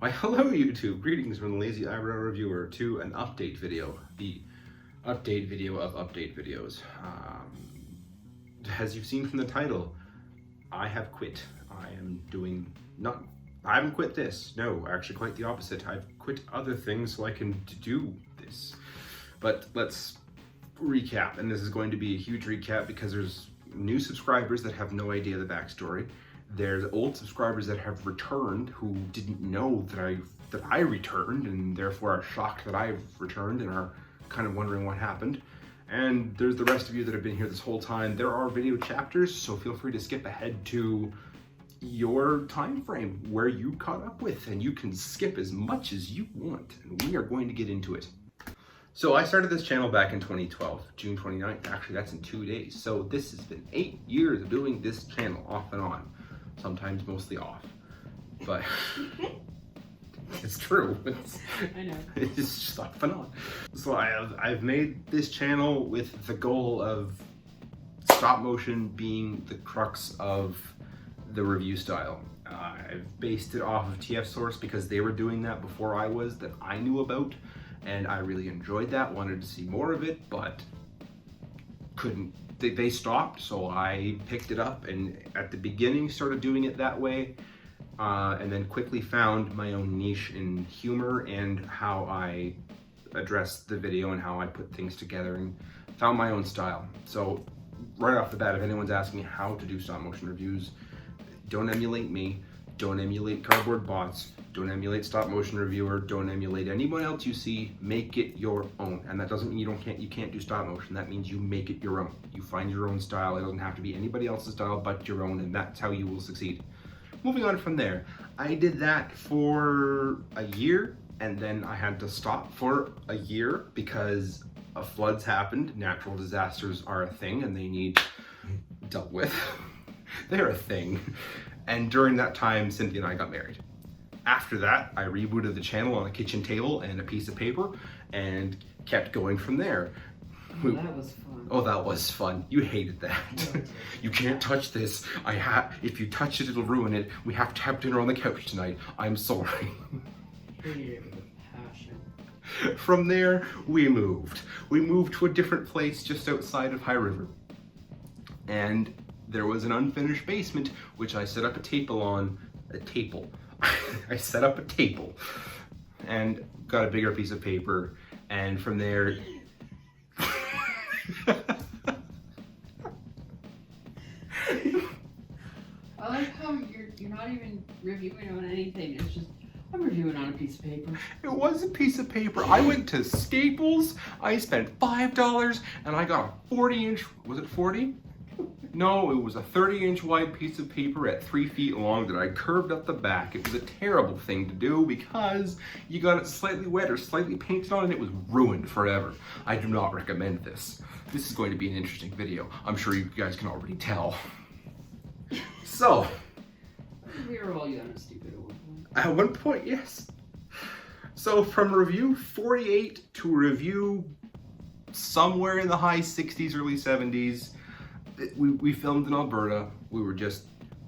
Why hello YouTube, greetings from the Lazy Eyebrow Reviewer to an update video, the update video of update videos. As you've seen from the title, I have quit. I haven't quit this, no, actually quite the opposite. I've quit other things so I can do this. But let's recap, and this is going to be a huge recap because there's new subscribers that have no idea the backstory. There's old subscribers that have returned who didn't know that I returned and therefore are shocked that I've returned and are kind of wondering what happened. And there's the rest of you that have been here this whole time. There are video chapters, so feel free to skip ahead to your time frame where you caught up with, and you can skip as much as you want, and we are going to get into it. So I started this channel back in 2012, June 29th. Actually, that's in 2 days. So this has been 8 years of doing this channel off and on. Sometimes mostly off, but it's true. I know. It's just off and on. So I've made this channel with the goal of stop motion being the crux of the review style. I've based it off of TF Source because they were doing that before I was, that I knew about, and I really enjoyed that, wanted to see more of it, but couldn't. They stopped, so I picked it up and at the beginning started doing it that way, and then quickly found my own niche in humor and how I address the video and how I put things together, and found my own style. So right off the bat, if anyone's asking me how to do stop motion reviews, don't emulate me, don't emulate Cardboard Bots, don't emulate Stop Motion Reviewer, don't emulate anyone else you see, make it your own. And that doesn't mean you can't do stop motion, that means you make it your own. You find your own style, it doesn't have to be anybody else's style but your own, and that's how you will succeed. Moving on from there, I did that for a year, and then I had to stop for a year because floods happened. Natural disasters are a thing and they need dealt with. They're a thing. And during that time, Cynthia and I got married. After that, I rebooted the channel on a kitchen table and a piece of paper and kept going from there. Oh, that was fun. Oh, that was fun. You hated that. You can't touch this. If you touch it, it'll ruin it. We have to have dinner on the couch tonight. I'm sorry. Hated it with passion. From there, we moved. We moved to a different place just outside of High River. And there was an unfinished basement, which I set up a table on. I set up a table and got a bigger piece of paper, and from there I like how you're not even reviewing on anything. It's just, I'm reviewing on a piece of paper. it was a piece of paper. I went to Staples, I spent $5, and I got a 40-inch, was it 40? No, it was a 30-inch wide piece of paper at 3 feet long that I curved up the back. It was a terrible thing to do because you got it slightly wet or slightly painted on and it was ruined forever. I do not recommend this. This is going to be an interesting video. I'm sure you guys can already tell. So, We were all young and stupid at one point. at one point, yes. So from review 48 to review somewhere in the high 60s, early 70s, we filmed in Alberta. We were just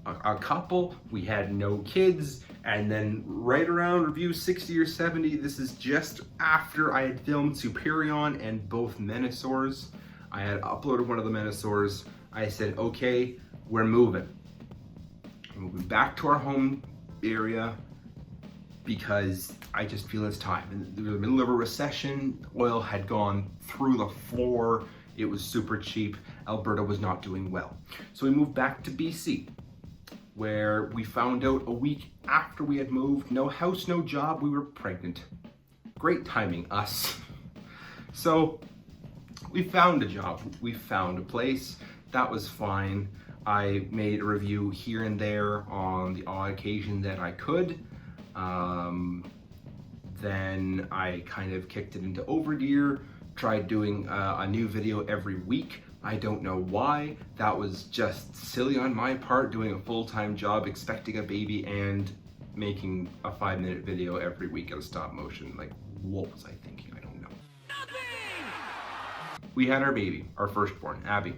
a couple. We had no kids. And then right around review 60 or 70, this is just after I had filmed Superion and both Menasors. I had uploaded one of the Menasors. I said, okay, we're moving. We're moving back to our home area because I just feel it's time. In the middle of a recession, oil had gone through the floor. It was super cheap. Alberta was not doing well. So we moved back to BC, where we found out a week after we had moved, no house, no job, we were pregnant. Great timing, us. So we found a job, we found a place, that was fine. I made a review here and there on the odd occasion that I could. Then I kind of kicked it into overgear, tried doing a new video every week. I don't know why. That was just silly on my part, doing a full-time job, expecting a baby, and making a 5-minute video every week at a stop motion. Like, what was I thinking? I don't know. We had our baby, our firstborn, Abby.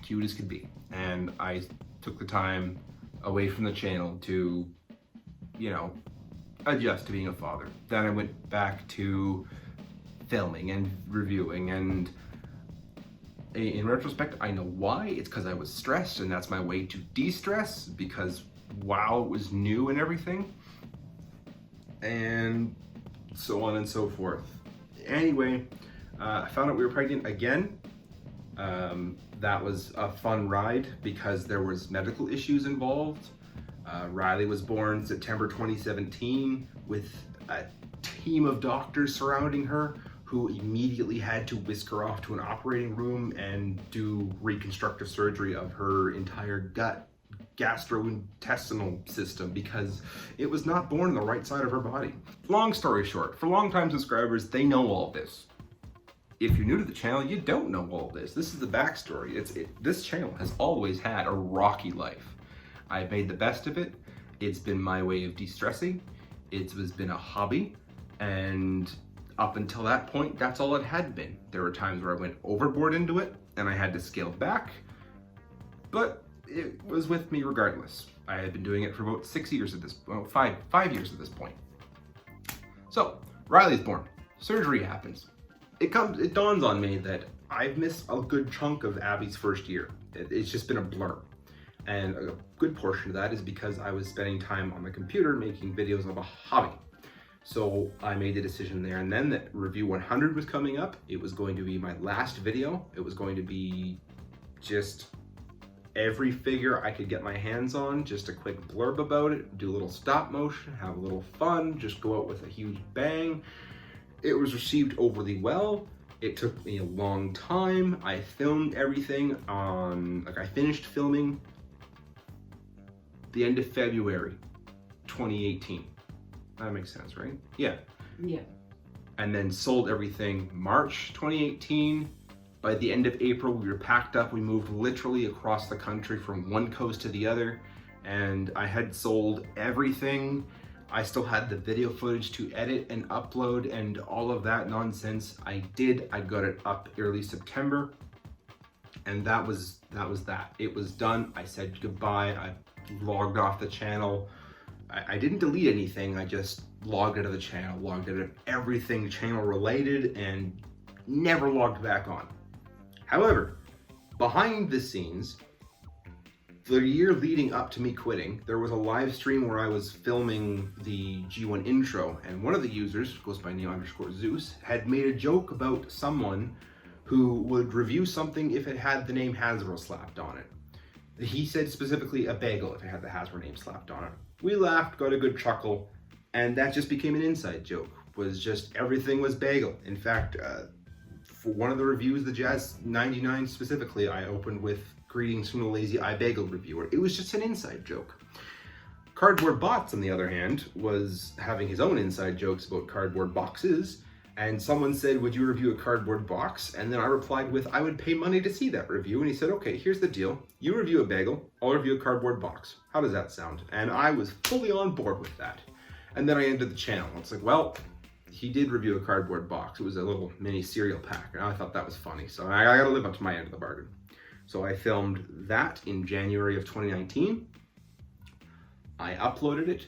Cute as could be. And I took the time away from the channel to, you know, adjust to being a father. Then I went back to filming and reviewing, and in retrospect, I know why. It's because I was stressed, and that's my way to de-stress, because WoW was new and everything, and so on and so forth. Anyway, I found out we were pregnant again. That was a fun ride because there was medical issues involved. Riley was born September 2017 with a team of doctors surrounding her who immediately had to whisk her off to an operating room and do reconstructive surgery of her entire gut gastrointestinal system because it was not born on the right side of her body. Long story short, for long-time subscribers, they know all this. If you're new to the channel, you don't know all this. This is the backstory. This channel has always had a rocky life. I've made the best of it. It's been my way of de-stressing. It has been a hobby, and up until that point, that's all it had been. There were times where I went overboard into it, and I had to scale back, but it was with me regardless. I had been doing it for about 6 years at this, well, five years at this point. So, Riley's born. Surgery happens. It dawns on me that I've missed a good chunk of Abby's first year. It's just been a blur. And a good portion of that is because I was spending time on the computer making videos of a hobby. So I made the decision there and then that Review 100 was coming up. It was going to be my last video. It was going to be just every figure I could get my hands on, just a quick blurb about it, do a little stop motion, have a little fun, just go out with a huge bang. It was received overly well. It took me a long time. I filmed everything I finished filming the end of February 2018. That makes sense, right? Yeah. Yeah. And then sold everything March 2018. By the end of April, we were packed up. We moved literally across the country from one coast to the other. And I had sold everything. I still had the video footage to edit and upload and all of that nonsense. I got it up early September. And that was that. It was done. I said goodbye. I logged off the channel. I didn't delete anything. I just logged out of the channel, logged out of everything channel related, and never logged back on. However, behind the scenes, the year leading up to me quitting, there was a live stream where I was filming the G1 intro, and one of the users, goes by neo_Zeus, had made a joke about someone who would review something if it had the name Hasbro slapped on it. He said specifically a bagel if it had the Hasbro name slapped on it. We laughed, got a good chuckle, and that just became an inside joke. Was just everything was bagel. In fact, for one of the reviews, the Jazz 99 specifically, I opened with "Greetings from the Lazy Eye Bagel Reviewer." It was just an inside joke. Cardboard Bots, on the other hand, was having his own inside jokes about cardboard boxes. And someone said, "Would you review a cardboard box?" And then I replied with, "I would pay money to see that review." And he said, "Okay, here's the deal. You review a bagel, I'll review a cardboard box. How does that sound?" And I was fully on board with that. And then I ended the channel. It's like, well, he did review a cardboard box. It was a little mini cereal pack. And I thought that was funny. So I gotta live up to my end of the bargain. So I filmed that in January of 2019. I uploaded it.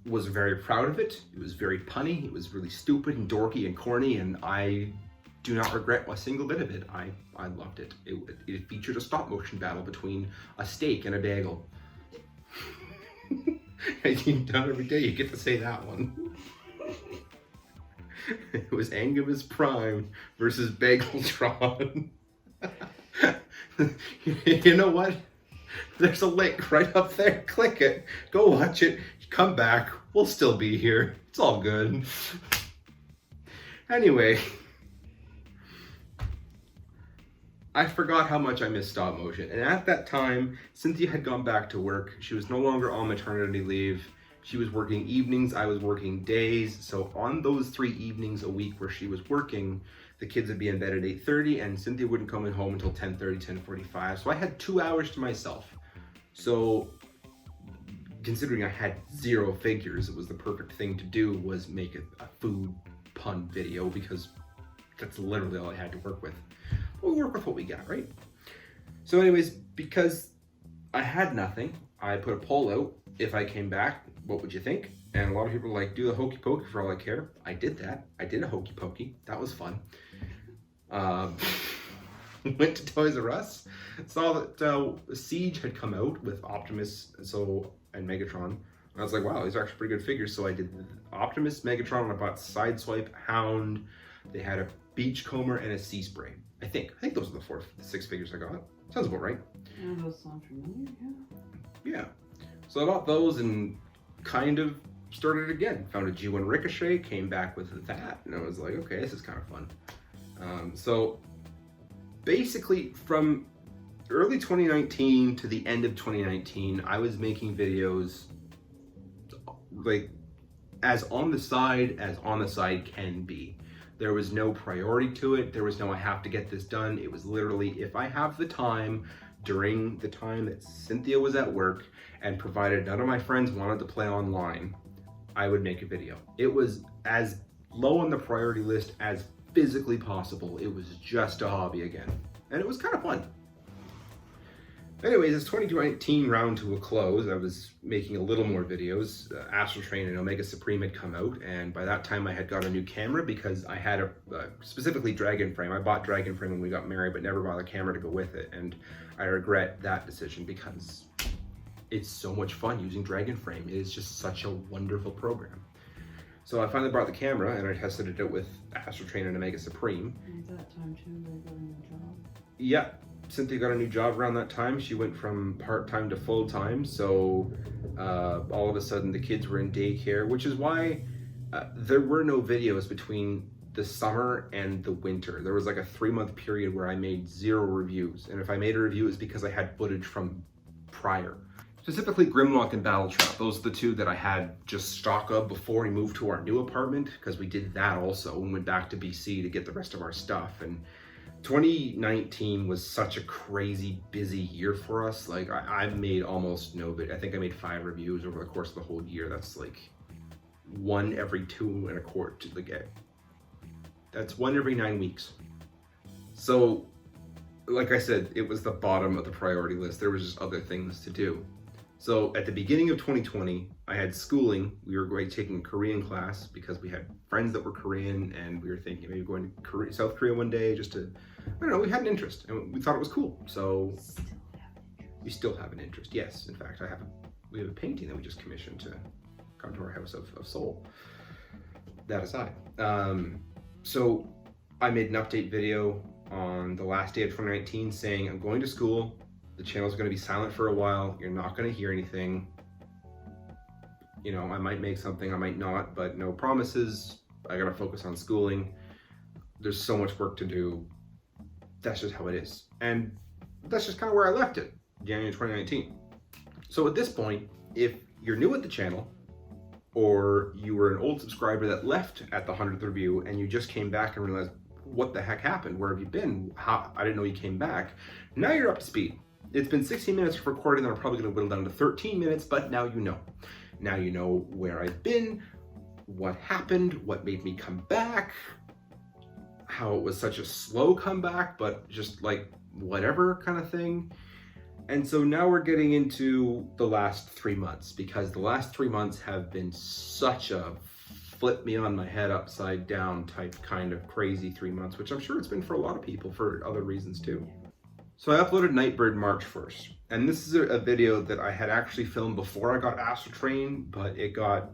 Was very proud of it. It was very punny. It was really stupid and dorky and corny, and I do not regret a single bit of it. I loved it. It featured a stop motion battle between a steak and a bagel. You've done every day, you get to say that one. It was Angumus Prime versus Bageltron. You know what? There's a link right up there. Click it. Go watch it. Come back. We'll still be here. It's all good. Anyway, I forgot how much I missed stop motion. And at that time, Cynthia had gone back to work. She was no longer on maternity leave. She was working evenings. I was working days. So on those 3 evenings a week where she was working, the kids would be in bed at 8:30 and Cynthia wouldn't come home until 10:30, 10:45. So I had 2 hours to myself. So considering I had 0 figures, it was the perfect thing to do was make a food pun video because that's literally all I had to work with. We'll work with what we got, right? So anyways, because I had nothing, I put a poll out. If I came back, what would you think? And a lot of people are like, do the hokey pokey for all I care. I did that. I did a hokey pokey. That was fun. Went to Toys R Us, saw that Siege had come out with Optimus and Megatron. And I was like, wow, these are actually pretty good figures. So I did Optimus, Megatron, and I bought Sideswipe, Hound. They had a Beachcomber and a Sea Spray. I think those are the 6 figures I got. Sounds about right. Yeah, those sound familiar, yeah. Yeah. So I bought those and kind of started again. Found a G1 Ricochet, came back with that, and I was like, okay, this is kind of fun. So basically from early 2019 to the end of 2019, I was making videos like as on the side can be. There was no priority to it. There was no, I have to get this done. It was literally, if I have the time during the time that Cynthia was at work, and provided none of my friends wanted to play online, I would make a video. It was as low on the priority list as physically possible. It was just a hobby again. And it was kind of fun. Anyways, as 2019 round to a close, I was making a little more videos. Astrotrain and Omega Supreme had come out, and by that time I had got a new camera because I had a specifically Dragon Frame. I bought Dragon Frame when we got married, but never bought a camera to go with it, and I regret that decision because it's so much fun using Dragon Frame. It is just such a wonderful program. So I finally brought the camera and I tested it out with Astrotrain and Omega Supreme. And at that time too, they got a new job. Yeah. Cynthia got a new job around that time. She went from part-time to full-time, so all of a sudden the kids were in daycare, which is why there were no videos between the summer and the winter. There was like a 3-month period where I made 0 reviews, and if I made a review, it was because I had footage from prior. Specifically Grimlock and Battletrap. Those are the 2 that I had just stock of before we moved to our new apartment, because we did that also and went back to BC to get the rest of our stuff. And 2019 was such a crazy busy year for us. Like I've made almost no video. I think I made 5 reviews over the course of the whole year. That's like 1 every 2 and a quarter. That's 1 every 9 weeks. So like I said, it was the bottom of the priority list. There was just other things to do. So at the beginning of 2020, I had schooling. We were taking a Korean class because we had friends that were Korean, and we were thinking maybe going to South Korea one day just to, I don't know, we had an interest and we thought it was cool. So we still have an interest. Yes, in fact, we have a painting that we just commissioned to come to our house of soul. That aside. So I made an update video on the last day of 2019 saying, I'm going to school. The channel's going to be silent for a while. You're not going to hear anything. You know, I might make something, I might not, but no promises. I got to focus on schooling. There's so much work to do. That's just how it is. And that's just kind of where I left it, January 2019. So at this point, if you're new at the channel, or you were an old subscriber that left at the 100th review and you just came back and realized, what the heck happened? Where have you been? How? I didn't know you came back. Now you're up to speed. It's been 16 minutes of recording, and I'm probably gonna whittle down to 13 minutes, but now you know. Now you know where I've been, what happened, what made me come back, how it was such a slow comeback, but just like whatever kind of thing. And so now we're getting into the last 3 months, because the last 3 months have been such a flip me on my head upside down type kind of crazy 3 months, which I'm sure it's been for a lot of people for other reasons too. So I uploaded Nightbird March 1st, and this is a video that I had actually filmed before I got Astrotrain, but it got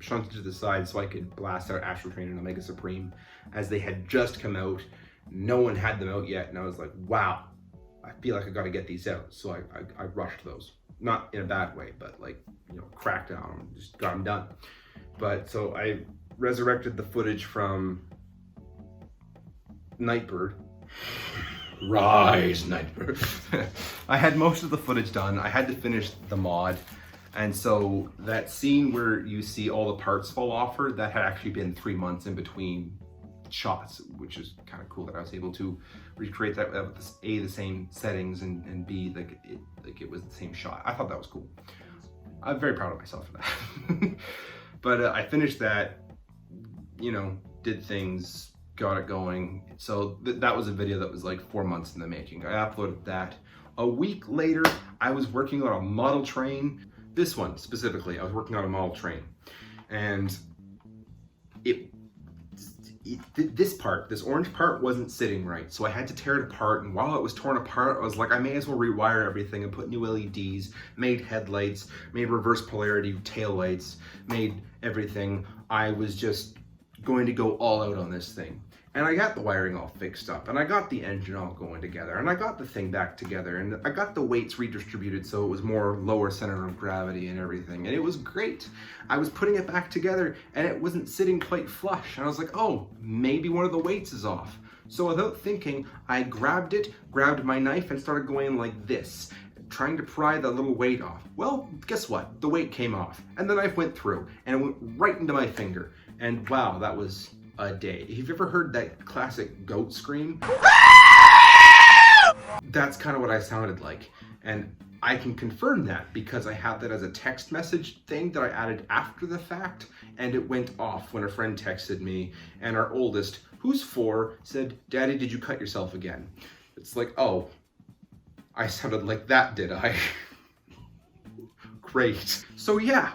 shunted to the side so I could blast out Astrotrain and Omega Supreme as they had just come out. No one had them out yet, and I was like, wow, I feel like I gotta get these out. So I rushed those. Not in a bad way, but like, you know, cracked on them, just got them done. But so I resurrected the footage from Nightbird. Rise, Nightbird. I had most of the footage done. I had to finish the mod. And so that scene where you see all the parts fall off her, that had actually been 3 months in between shots, which is kind of cool that I was able to recreate that with A, the same settings, and B, like it was the same shot. I thought that was cool. I'm very proud of myself for that. But I finished that, you know, did things, got it going. So that was a video that was like 4 months in the making. I uploaded that. A week later, I was working on a model train This one specifically, I was working on a model train, and this orange part wasn't sitting right, so I had to tear it apart, and while it was torn apart, I was like, I may as well rewire everything and put new LEDs, made headlights, made reverse polarity taillights, made everything. I was just going to go all out on this thing. And I got the wiring all fixed up, and I got the engine all going together, and I got the thing back together, and I got the weights redistributed so it was more lower center of gravity and everything, and it was great. I was putting it back together, and it wasn't sitting quite flush, and I was like, oh, maybe one of the weights is off. So without thinking, I grabbed my knife, and started going like this, trying to pry the little weight off. Well, guess what? The weight came off, and the knife went through, and it went right into my finger, and wow, that was a day. If you've ever heard that classic goat scream, that's kind of what I sounded like. And I can confirm that because I have that as a text message thing that I added after the fact, and it went off when a friend texted me, and our oldest, who's 4, said, "Daddy, did you cut yourself again?" It's like, oh, I sounded like that, did I? Great. So yeah,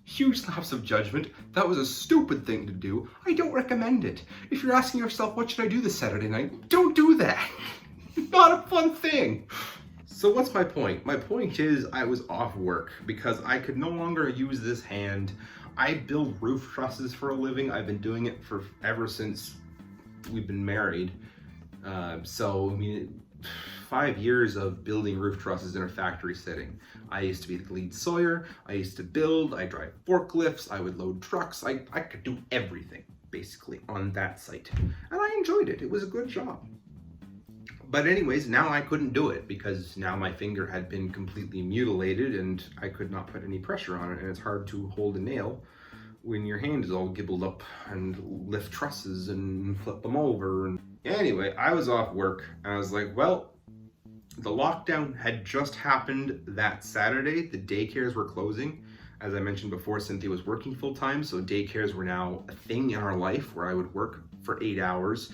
huge lapse of judgment. That was a stupid thing to do. I don't recommend it. If you're asking yourself, what should I do this Saturday night? Don't do that. Not a fun thing. So what's my point? My point is I was off work because I could no longer use this hand. I build roof trusses for a living. I've been doing it for ever since we've been married. So, I mean, 5 years of building roof trusses in a factory setting. I used to be the lead sawyer, I used to build, I drive forklifts, I would load trucks, I could do everything, basically, on that site. And I enjoyed it, it was a good job. But anyways, now I couldn't do it because now my finger had been completely mutilated and I could not put any pressure on it, and it's hard to hold a nail when your hand is all gibbled up and lift trusses and flip them over. And anyway, I was off work and I was like, well, the lockdown had just happened that Saturday. The daycares were closing. As I mentioned before, Cynthia was working full time, so daycares were now a thing in our life where I would work for 8 hours,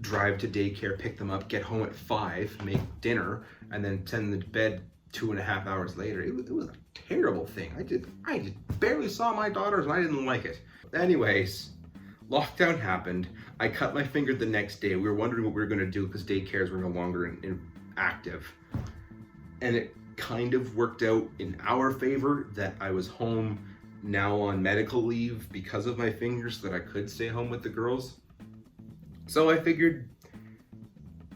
drive to daycare, pick them up, get home at 5, make dinner, and then send them to bed 2.5 hours later. It was a terrible thing. I just barely saw my daughters and I didn't like it. Anyways, lockdown happened. I cut my finger the next day. We were wondering what we were gonna do because daycares were no longer active. And it kind of worked out in our favor that I was home now on medical leave because of my fingers so that I could stay home with the girls. So I figured,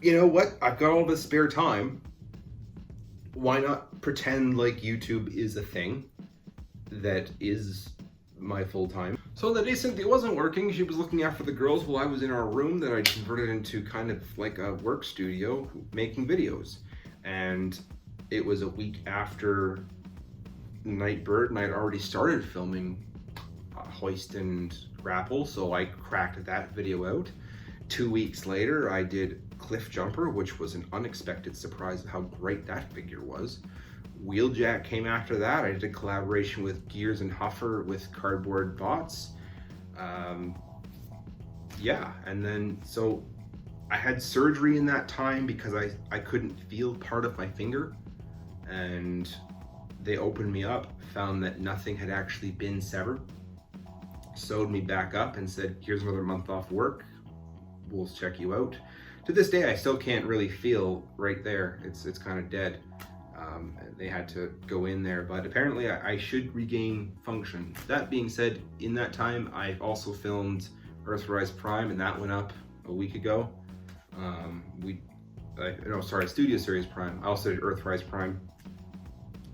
you know what? I've got all this spare time. Why not pretend like YouTube is a thing that is my full time? So the day Cynthia wasn't working, she was looking after the girls while I was in our room that I converted into kind of like a work studio making videos. And it was a week after Nightbird and I'd already started filming Hoist and Grapple, so I cracked that video out. 2 weeks later, I did Cliff Jumper, which was an unexpected surprise of how great that figure was. Wheeljack came after that. I did a collaboration with Gears and Huffer with Cardboard Bots. Yeah, and then so I had surgery in that time because I couldn't feel part of my finger, and they opened me up, found that nothing had actually been severed, sewed me back up and said, here's another month off work, we'll check you out. To this day, I still can't really feel right there. It's kind of dead. They had to go in there, but apparently I should regain function. That being said, in that time, I also filmed Earthrise Prime, and that went up a week ago. Studio Series Prime. I also did Earthrise Prime.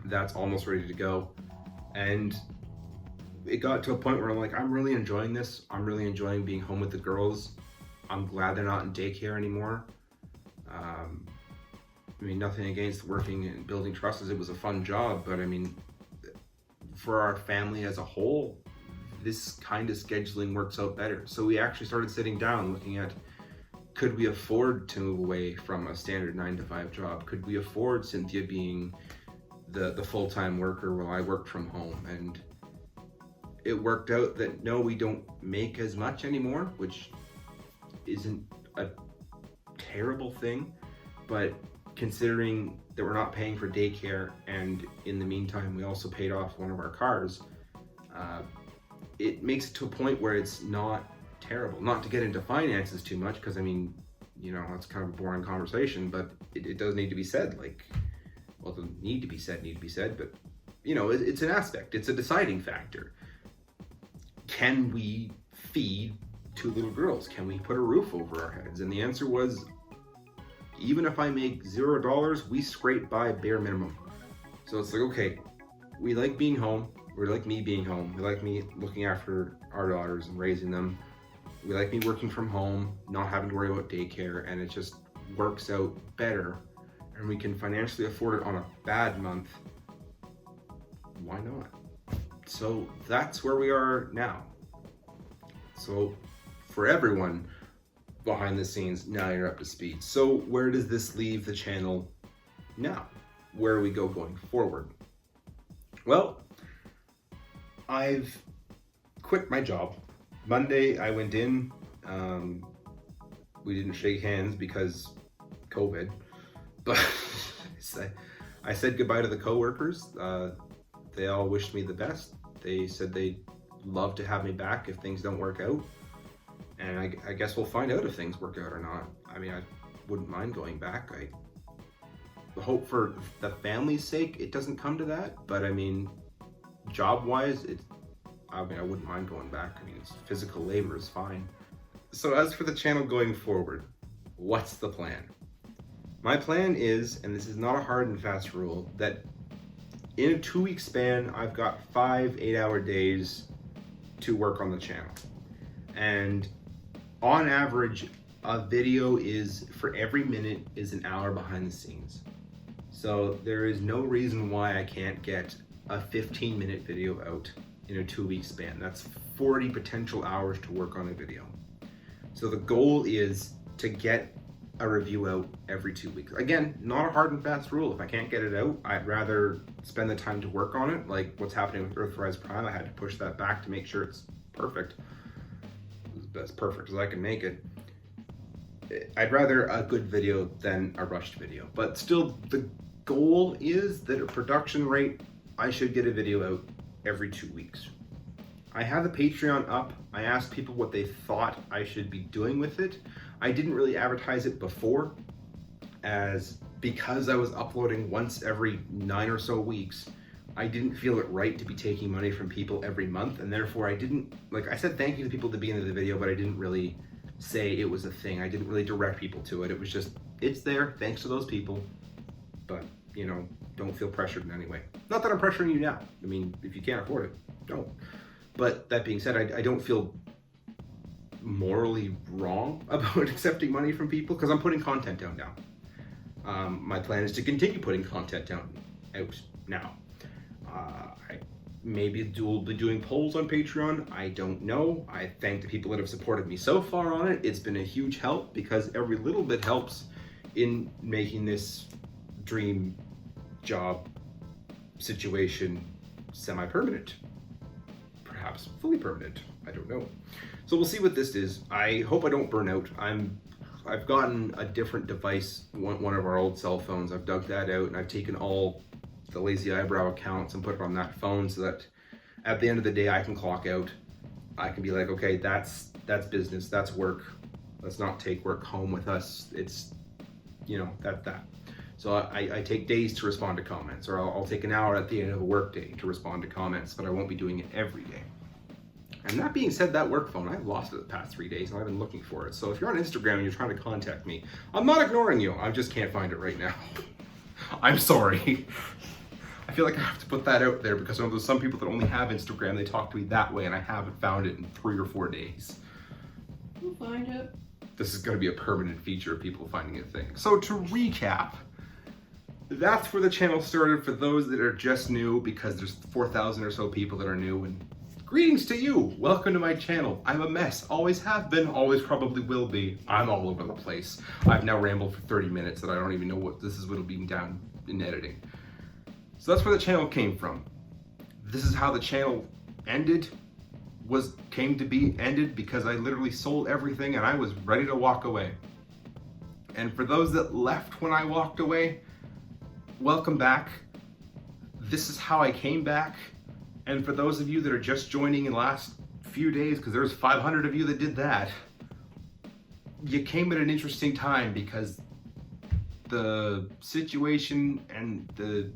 That's almost ready to go. And it got to a point where I'm like, I'm really enjoying this. I'm really enjoying being home with the girls. I'm glad they're not in daycare anymore. I mean, nothing against working and building trusses. It was a fun job, but I mean, for our family as a whole, this kind of scheduling works out better. So we actually started sitting down looking at, could we afford to move away from a standard 9-to-5 job? Could we afford Cynthia being the full-time worker while I worked from home? And it worked out that no, we don't make as much anymore, which isn't a terrible thing, but considering that we're not paying for daycare, and in the meantime, we also paid off one of our cars, it makes it to a point where it's not terrible. Not to get into finances too much, because I mean, you know, it's kind of a boring conversation, but it does need to be said. Like, well, it doesn't need to be said, but you know, it's an aspect. It's a deciding factor. Can we feed 2 little girls? Can we put a roof over our heads? And the answer was, even if I make $0, we scrape by bare minimum. So it's like, okay, we like being home. We like me being home. We like me looking after our daughters and raising them. We like me working from home, not having to worry about daycare, and it just works out better. And we can financially afford it on a bad month. Why not? So that's where we are now. So for everyone behind the scenes, now you're up to speed. So where does this leave the channel now? Where do we go going forward? Well, I've quit my job. Monday I went in, we didn't shake hands because COVID, but I said goodbye to the coworkers. They all wished me the best. They said they'd love to have me back if things don't work out. And I guess we'll find out if things work out or not. I mean, I wouldn't mind going back. I hope for the family's sake it doesn't come to that. But I mean, job-wise, I wouldn't mind going back. I mean, physical labor is fine. So as for the channel going forward, what's the plan? My plan is, and this is not a hard and fast rule, that in a 2-week span, I've got 5 8-hour days to work on the channel. And on average, a video is, for every minute, is an hour behind the scenes. So there is no reason why I can't get a 15-minute video out in a 2-week span. That's 40 potential hours to work on a video. So the goal is to get a review out every 2 weeks. Again, not a hard and fast rule. If I can't get it out, I'd rather spend the time to work on it. Like what's happening with Earthrise Prime, I had to push that back to make sure it's perfect. As perfect as I can make it. I'd rather a good video than a rushed video. But still, the goal is that at production rate, I should get a video out every 2 weeks. I have the Patreon up. I asked people what they thought I should be doing with it. I didn't really advertise it before, because I was uploading once every 9 or so weeks. I didn't feel it right to be taking money from people every month, and therefore I didn't, like I said thank you to people at the beginning of the video, but I didn't really say it was a thing. I didn't really direct people to it. It was just, it's there, thanks to those people, but you know, don't feel pressured in any way. Not that I'm pressuring you now. I mean, if you can't afford it, don't. But that being said, I don't feel morally wrong about accepting money from people because I'm putting content down now. My plan is to continue putting content out now. I maybe will be doing polls on Patreon. I don't know. I thank the people that have supported me so far on it. It's been a huge help because every little bit helps in making this dream job situation semi-permanent. Perhaps fully permanent. I don't know. So we'll see what this is. I hope I don't burn out. I've gotten a different device, one of our old cell phones. I've dug that out and I've taken all the Lazy Eyebrow accounts and put it on that phone so that at the end of the day I can clock out. I can be like, okay, that's business, that's work. Let's not take work home with us. It's, you know, that. So I take days to respond to comments, or I'll take an hour at the end of a work day to respond to comments, but I won't be doing it every day. And that being said, that work phone, I've lost it the past 3 days and I've been looking for it. So if you're on Instagram and you're trying to contact me, I'm not ignoring you. I just can't find it right now. I'm sorry. I feel like I have to put that out there because there's some people that only have Instagram, they talk to me that way and I haven't found it in 3 or 4 days. We'll find it. This is going to be a permanent feature of people finding a thing. So to recap, that's where the channel started for those that are just new, because there's 4,000 or so people that are new, and greetings to you. Welcome to my channel. I'm a mess. Always have been, always probably will be. I'm all over the place. I've now rambled for 30 minutes and I don't even know what this is, what'll be down in editing. So that's where the channel came from. This is how the channel ended, came to be ended because I literally sold everything and I was ready to walk away. And for those that left when I walked away, welcome back. This is how I came back. And for those of you that are just joining in the last few days, because there's 500 of you that did that, you came at an interesting time because the situation and the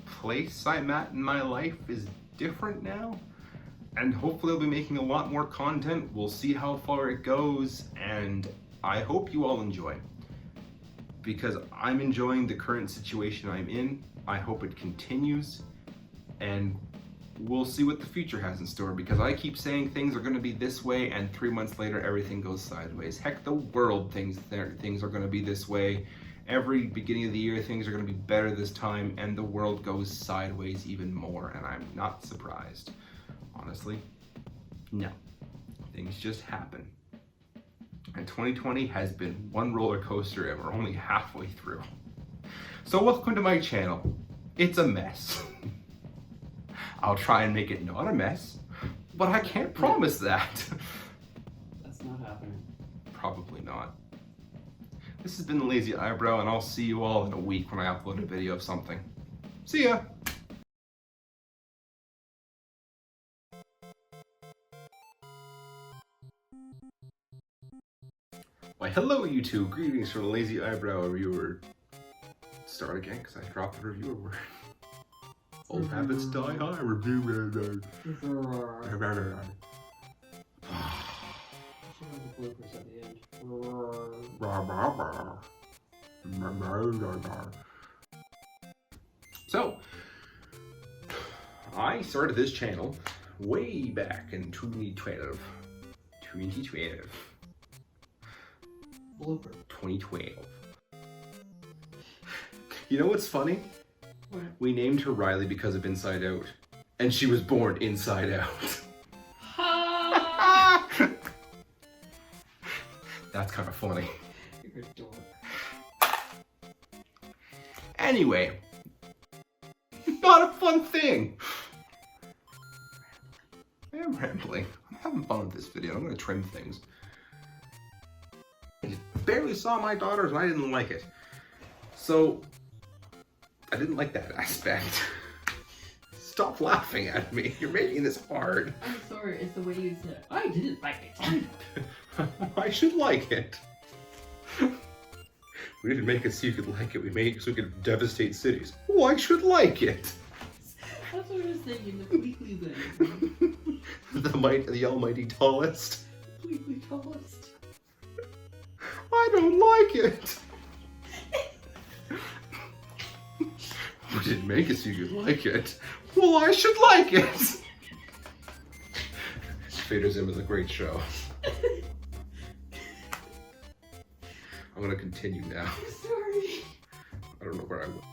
place I'm at in my life is different now. And hopefully I'll be making a lot more content. We'll see how far it goes, and I hope you all enjoy. Because I'm enjoying the current situation I'm in. I hope it continues, and we'll see what the future has in store, because I keep saying things are gonna be this way, and 3 months later everything goes sideways. Heck, the world thinks things are gonna be this way. Every beginning of the year things are gonna be better this time, and the world goes sideways even more, and I'm not surprised. Honestly, no. Things just happen. And 2020 has been one roller coaster, and we're only halfway through. So welcome to my channel. It's a mess. I'll try and make it not a mess, but I can't promise that. That's not happening. Probably not. This has been the Lazy Eyebrow, and I'll see you all in a week when I upload a video of something. See ya! Why, hello YouTube! Greetings from the Lazy Eyebrow reviewer. Start again, because I dropped the reviewer word. Old habits die hard. Reviewer. So, I started this channel way back in 2012. 2012. You know what's funny? What? We named her Riley because of Inside Out, and she was born inside out. That's kind of funny. You're a dork. Anyway, not a fun thing. I am rambling. I'm having fun with this video. I'm going to trim things. I barely saw my daughters and I didn't like it. So, I didn't like that aspect. Stop laughing at me. You're making this hard. I'm sorry, it's the way you said it. I didn't like it. I should like it. We didn't make it so you could like it. We made it so we could devastate cities. Oh, I should like it. That's what I was thinking, the completely thing. The almighty tallest. Completely tallest. I don't like it. We didn't make it so you could like it. Well, I should like it. Vader Zim is a great show. I'm gonna continue now. I'm sorry. I don't know where I was.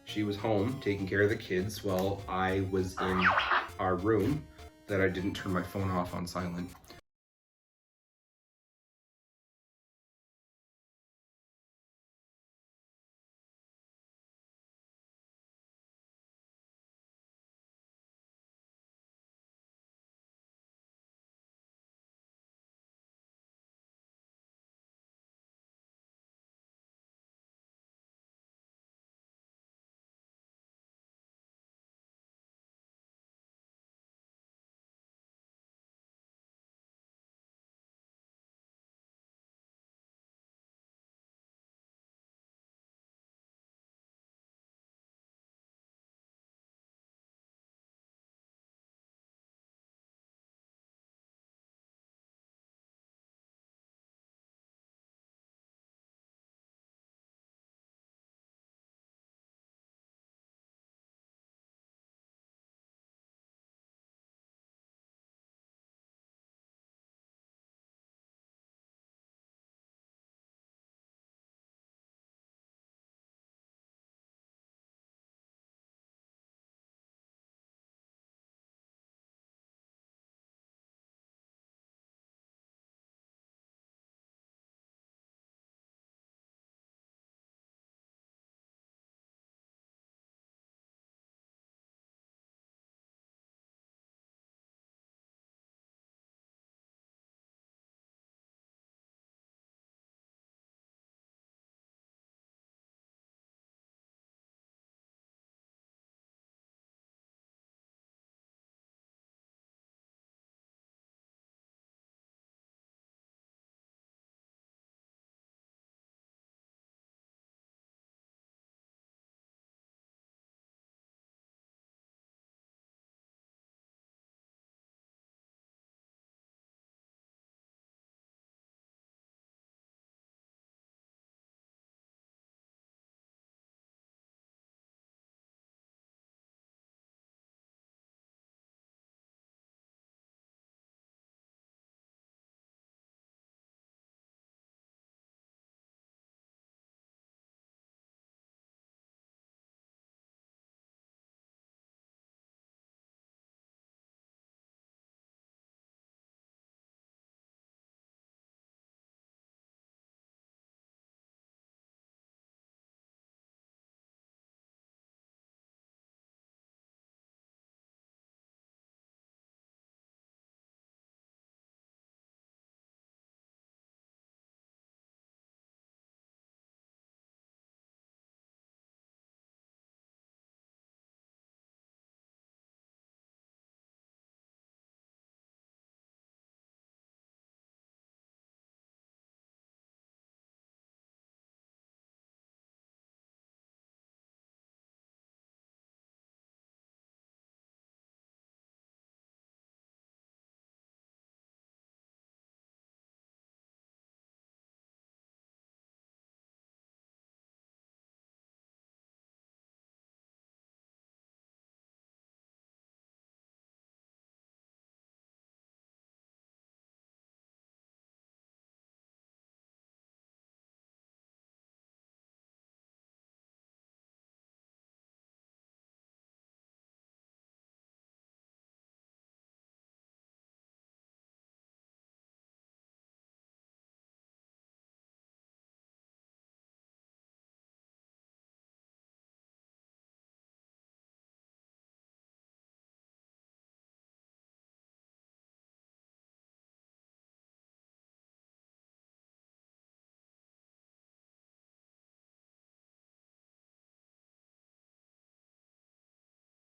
She was home taking care of the kids while I was in our room that I didn't turn my phone off on silent.